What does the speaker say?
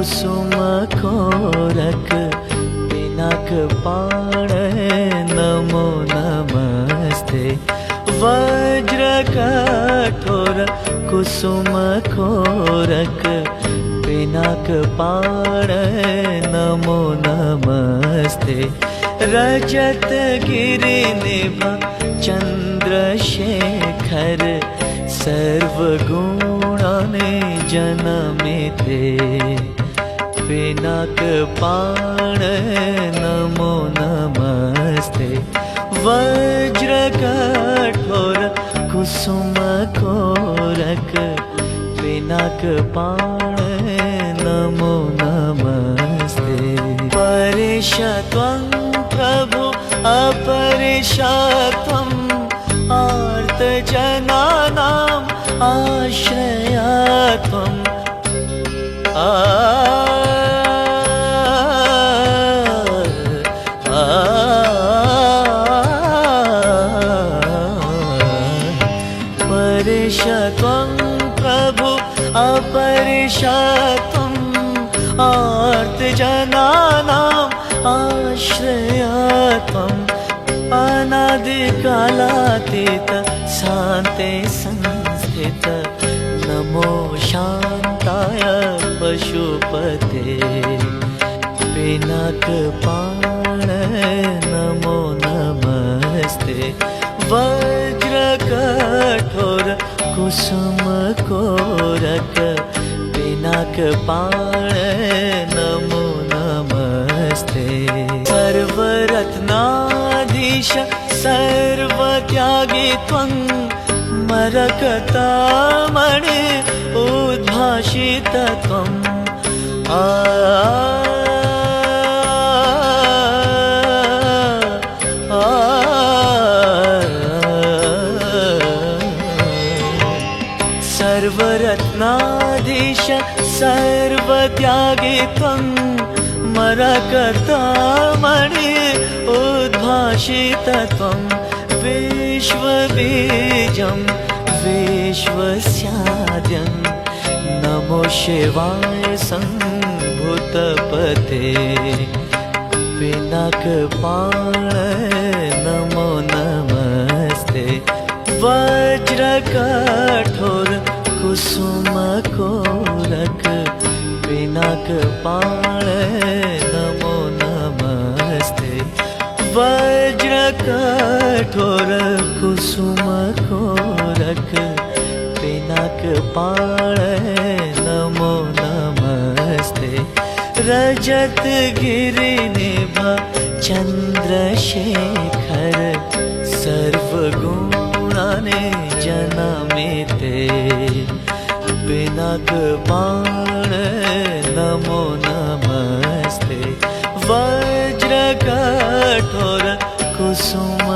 कुसुम कोरक पिनाक पाण नमो नमस्ते। वज्र कठोर कुसुम कोरक पिनाक पाण नमो नमस्ते। रजत गिरिनिभ चंद्रशेखर सर्वगुणाने जनमिते। पिनाक पाण नमो नमस्ते। वज्र कठोर कुसुम कोरक पिनाक पाण नमो नमस्ते। परेश त्वं प्रभु अपरेश त्वं आर्तजनानाम् आश्रया त्वं। परेश त्वं प्रभु अपरेश त्वं आर्तजनानाम् आश्रया त्वम्। अनादिकालातीत शान्ते संस्थित नमो शान्ताय पशुपते। पिनाक पाण नमो नमस्ते। वज्र कठोर कुसुम कोरक पिनाक पाण नमो नमस्ते। सर्वरत्नाधीश सर्वत्यागी त्वं मरकतामणि उद्भाषित त्वं। सर्वरत्नाधीश सर्वत्यागी त्वं मरकतामणि उद्भाषित त्वं। विश्वबीजं विश्वस्याद्यं नमो शिवाय सम्भूतपते। पिनाक पाण नमो नमस्ते। वज्र कठोर कुसुम कोरक पिनाक पाण नमो नमस्ते। वज्र कठोर कुसुम कोरक पिनाक पाण नमो नमस्ते। रजत गिरिनिभ चंद्रशेखर सर्वगुणाने जनमिते। पिनाक पाण नमो नमस्ते। वज्र कठोर कुसुम